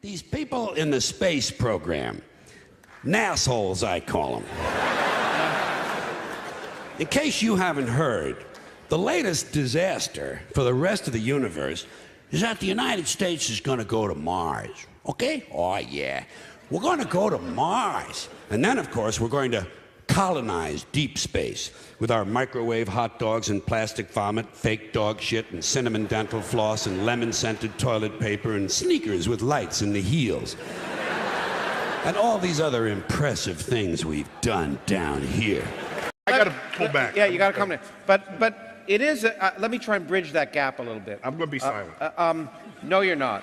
These people in the space program, nassholes I call them. In case you haven't heard, the latest disaster for the rest of the universe is that the United States is going to go to Mars. Okay? Oh, yeah. We're going to go to Mars. And then, of course, we're going to colonize deep space with our microwave hot dogs and plastic vomit, fake dog shit and cinnamon dental floss and lemon-scented toilet paper and sneakers with lights in the heels. And all these other impressive things we've done down here. I got to pull back. Yeah, you got to come in. But it is, let me try and bridge that gap a little bit. I'm going to be silent. No, you're not.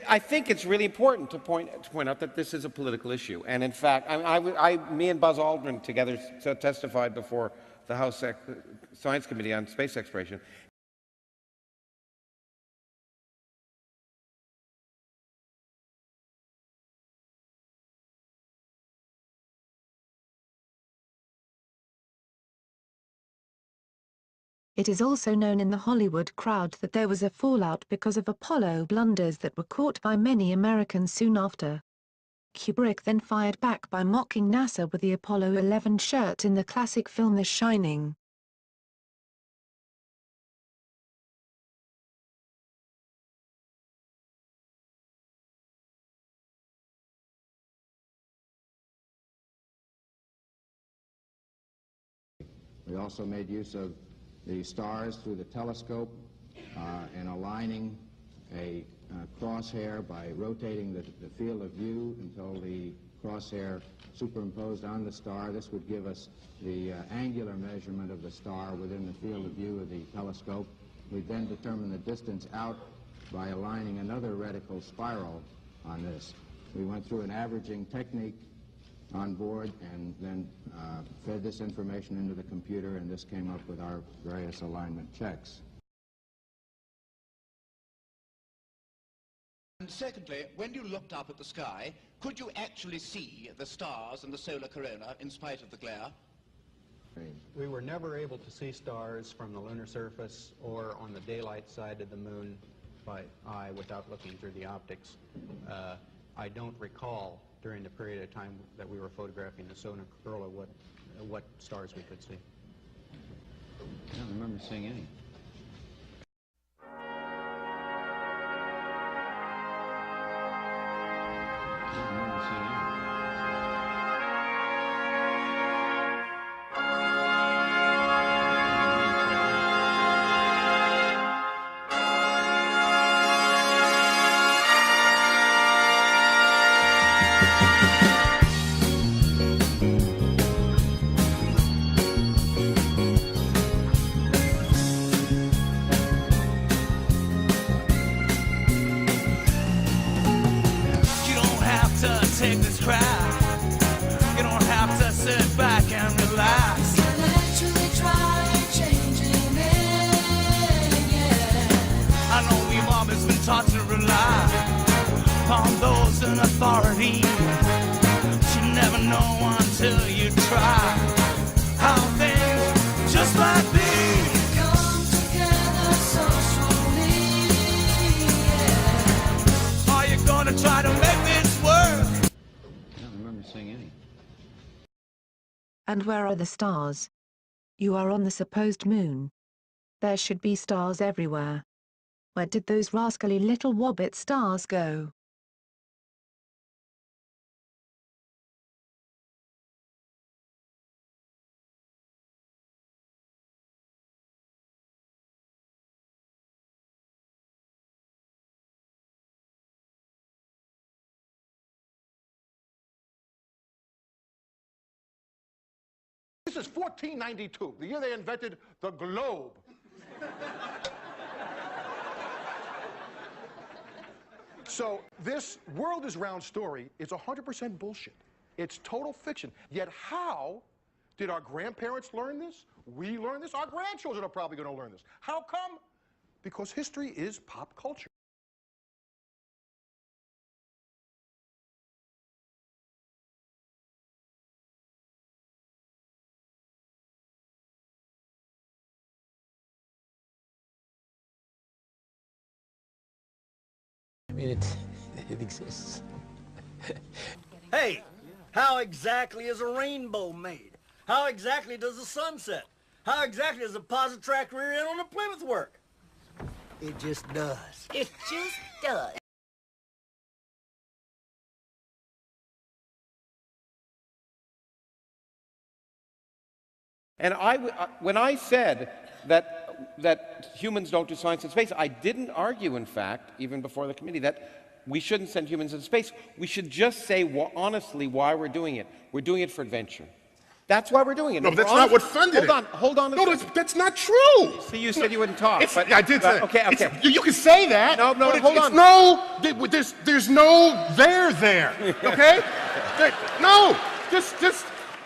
I think it's really important to point out that this is a political issue. And in fact, me and Buzz Aldrin together testified before the House Science Committee on Space Exploration. It is also known in the Hollywood crowd that there was a fallout because of Apollo blunders that were caught by many Americans soon after. Kubrick then fired back by mocking NASA with the Apollo 11 shirt in the classic film The Shining. We also made use of the stars through the telescope and aligning a crosshair by rotating the field of view until the crosshair superimposed on the star. This would give us the angular measurement of the star within the field of view of the telescope. We then determine the distance out by aligning another reticle spiral on this. We went through an averaging technique on board and then fed this information into the computer, and this came up with our various alignment checks. And secondly, when you looked up at the sky, could you actually see the stars and the solar corona in spite of the glare? We were never able to see stars from the lunar surface or on the daylight side of the moon by eye without looking through the optics. I don't recall during the period of time that we were photographing the solar corona what stars we could see. I don't remember seeing any. I don't remember seeing any. Take this crowd. You don't have to sit back and relax. You can actually try changing it, yeah. I know we've always been taught to rely on those in authority. But you never know until you try how things just might be. Come together socially, yeah. Are you gonna try to make this work? Seeing any. And where are the stars? You are on the supposed moon. There should be stars everywhere. Where did those rascally little wobbit stars go? This is 1492, the year they invented the globe. So this world is round story is 100% bullshit. It's total fiction. Yet how did our grandparents learn this? We learn this? Our grandchildren are probably going to learn this. How come? Because history is pop culture. mean, it exists. Hey, how exactly is a rainbow made? How exactly does the sun set? How exactly does a positrack rear end on a Plymouth work? It just does. It just does. And when I said that humans don't do science in space, I didn't argue, in fact, even before the committee, that we shouldn't send humans into space. We should just say honestly why we're doing it. We're doing it for adventure. That's why we're doing it. No, that's not what funded it. Hold on. No, that's not true. See, you said you wouldn't talk. I did say. Okay. You can say that. No, but hold on. There's no there. Okay? No.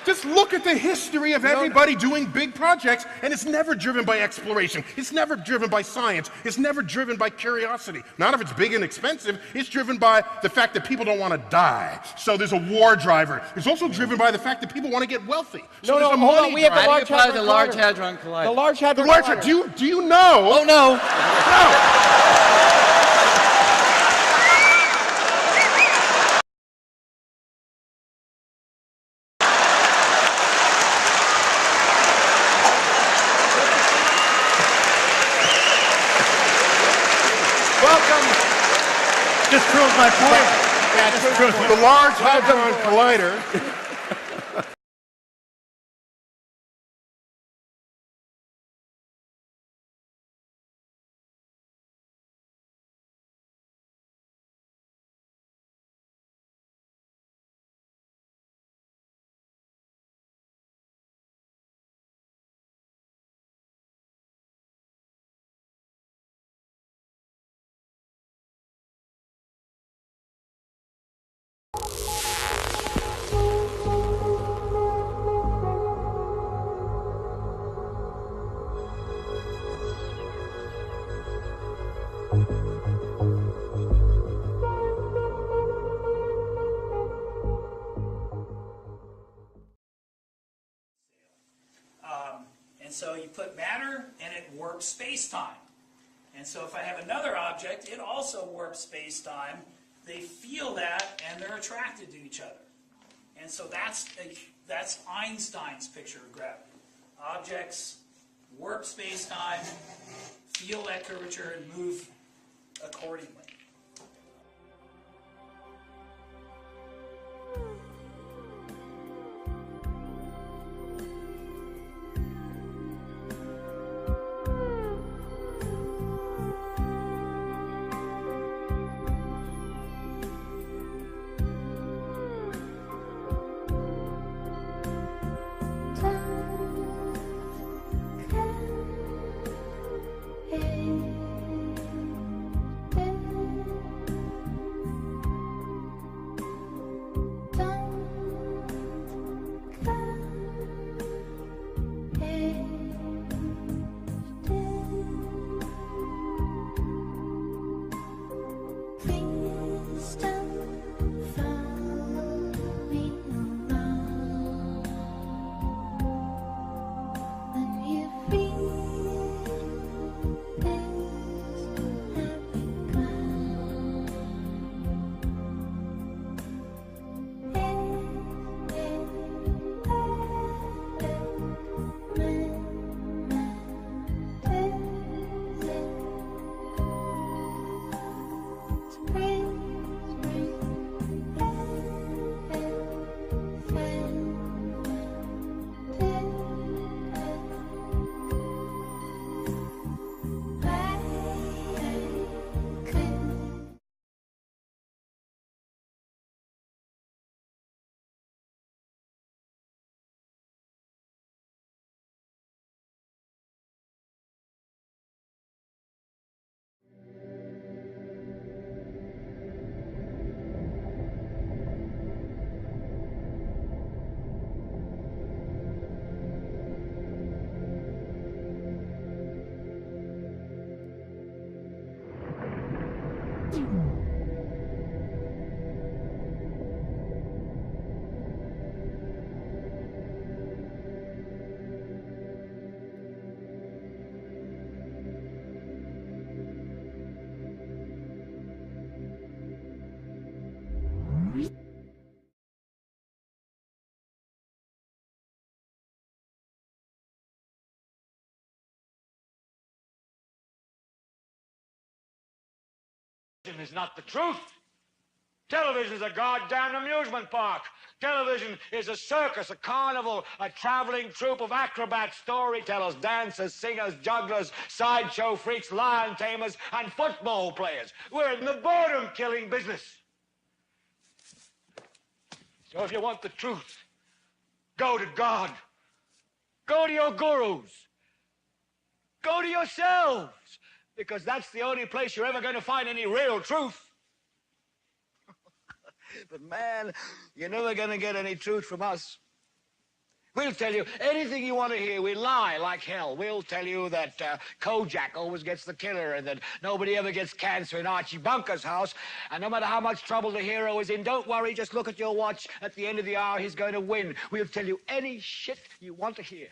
Just look at the history of everybody doing big projects, and it's never driven by exploration. It's never driven by science. It's never driven by curiosity. Not if it's big and expensive. It's driven by the fact that people don't want to die. So there's a war driver. It's also driven by the fact that people want to get wealthy. So No, hold on. We have the Large Hadron Collider. Large Hadron Collider. The Large Hadron Collider. Do you know? Oh, no. No. Just proves my point. The Large Hadron Collider. And so you put matter and it warps space-time. And so if I have another object, it also warps space-time. They feel that and they're attracted to each other. And so that's Einstein's picture of gravity. Objects warp space-time, feel that curvature, and move accordingly. Television is not the truth. Television is a goddamn amusement park. Television is a circus, a carnival, a traveling troupe of acrobats, storytellers, dancers, singers, jugglers, sideshow freaks, lion tamers, and football players. We're in the boredom-killing business. So if you want the truth, go to God. Go to your gurus. Go to yourselves, because that's the only place you're ever going to find any real truth. But man, you're never going to get any truth from us. We'll tell you anything you want to hear. We lie like hell. We'll tell you that Kojak always gets the killer and that nobody ever gets cancer in Archie Bunker's house. And no matter how much trouble the hero is in, don't worry, just look at your watch. At the end of the hour, he's going to win. We'll tell you any shit you want to hear.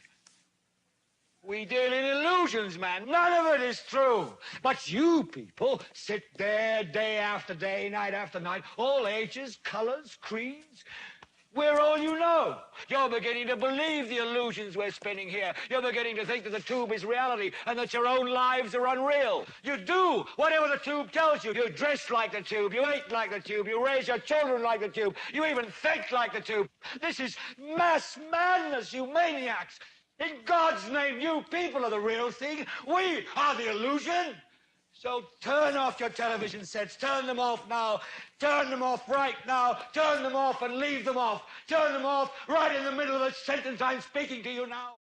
We deal in illusions, man. None of it is true. But you people sit there day after day, night after night, all ages, colors, creeds. We're all you know. You're beginning to believe the illusions we're spinning here. You're beginning to think that the tube is reality and that your own lives are unreal. You do whatever the tube tells you. You dress like the tube. You eat like the tube. You raise your children like the tube. You even think like the tube. This is mass madness, you maniacs. In God's name, you people are the real thing. We are the illusion. So turn off your television sets. Turn them off now. Turn them off right now. Turn them off and leave them off. Turn them off right in the middle of the sentence I'm speaking to you now.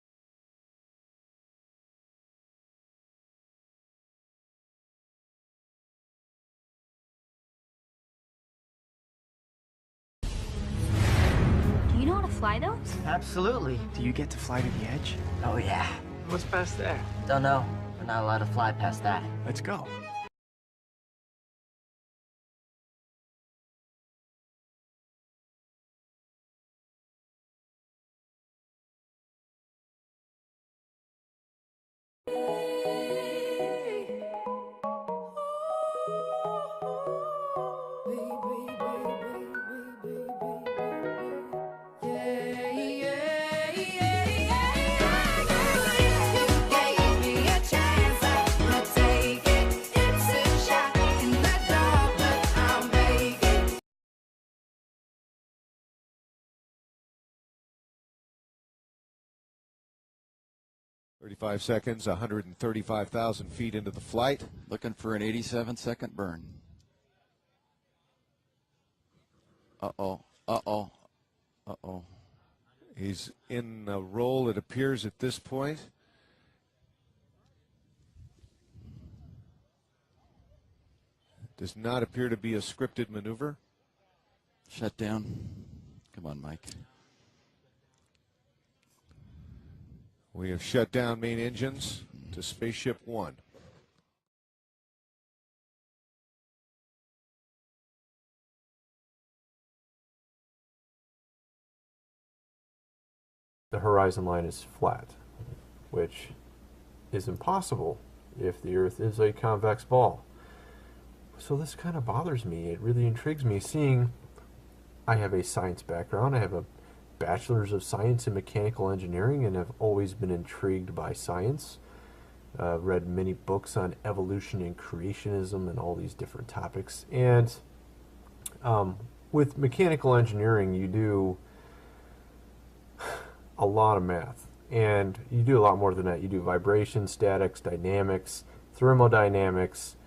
Do you know how to fly those? Absolutely. Do you get to fly to the edge? Oh, yeah. What's past there? Don't know. We're not allowed to fly past that. Let's go. Thirty-five seconds, 135,000 feet into the flight. Looking for an 87-second burn. Uh-oh, uh-oh, uh-oh. He's in a roll, it appears, at this point. Does not appear to be a scripted maneuver. Shut down. Come on, Mike. We have shut down main engines to Spaceship One. The horizon line is flat, which is impossible if the Earth is a convex ball. So this kind of bothers me. It really intrigues me, seeing I have a science background. I have a bachelor's of science in mechanical engineering and have always been intrigued by science. Read many books on evolution and creationism and all these different topics. And with mechanical engineering, you do a lot of math. And you do a lot more than that. You do vibration, statics, dynamics, thermodynamics,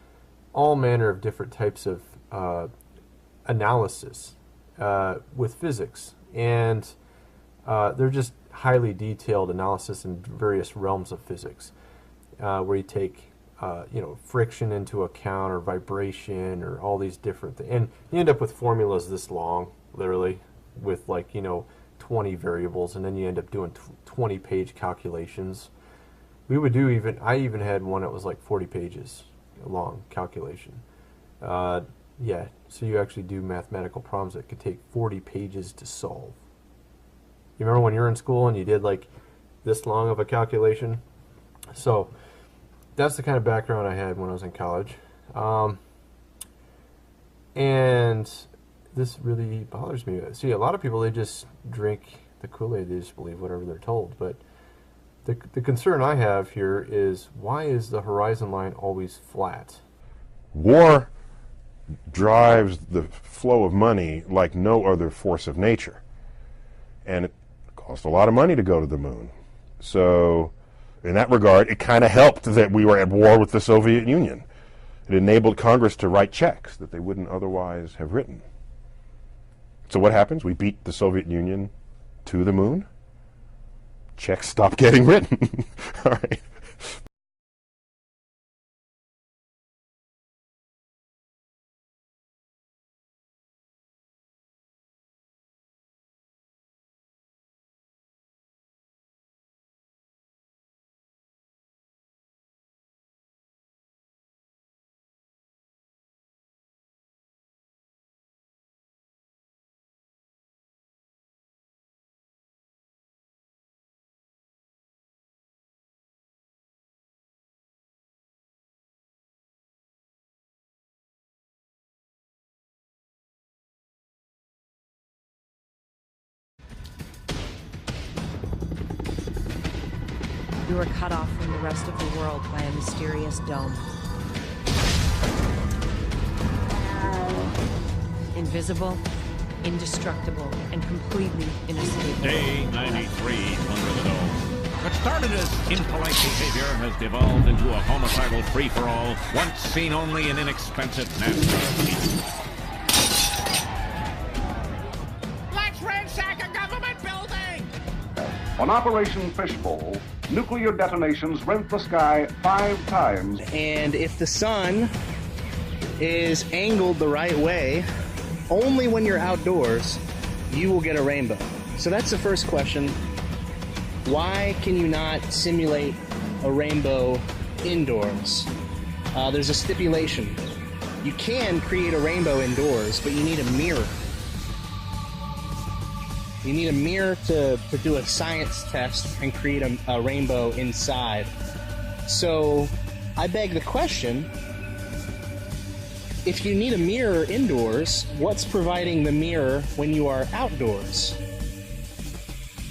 all manner of different types of analysis with physics. And they're just highly detailed analysis in various realms of physics, where you take friction into account, or vibration, or all these different things. And you end up with formulas this long, literally, with 20 variables, and then you end up doing 20-page calculations. I even had one that was like 40 pages long calculation. Yeah, so you actually do mathematical problems that could take 40 pages to solve. You remember when you were in school and you did like this long of a calculation? So that's the kind of background I had when I was in college. And this really bothers me. See, a lot of people, they just drink the Kool-Aid. They just believe whatever they're told. But the concern I have here is, why is the horizon line always flat? War drives the flow of money like no other force of nature. And it cost a lot of money to go to the moon. So in that regard, it kind of helped that we were at war with the Soviet Union. It enabled Congress to write checks that they wouldn't otherwise have written. So what happens? We beat the Soviet Union to the moon. Checks stop getting written. All right. You were cut off from the rest of the world by a mysterious dome. Invisible, indestructible, and completely inescapable. Day 93 under the dome. What started as impolite behavior has devolved into a homicidal free-for-all, once seen only in inexpensive NASCAR. Let's ransack a government building! On Operation Fishbowl, nuclear detonations rent the sky 5 times. And if the sun is angled the right way, only when you're outdoors, you will get a rainbow. So that's the first question. Why can you not simulate a rainbow indoors? There's a stipulation. You can create a rainbow indoors, but you need a mirror. You need a mirror to do a science test and create a rainbow inside. So I beg the question, if you need a mirror indoors, what's providing the mirror when you are outdoors?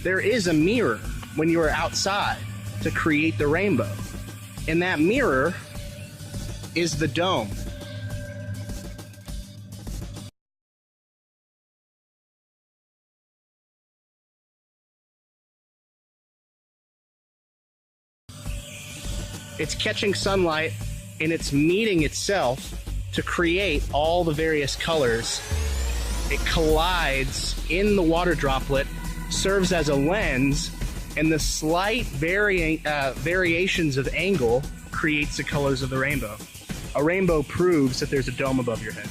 There is a mirror when you are outside to create the rainbow. And that mirror is the dome. It's catching sunlight and it's meeting itself to create all the various colors. It collides in the water droplet, serves as a lens, and the slight variations of angle creates the colors of the rainbow. A rainbow proves that there's a dome above your head.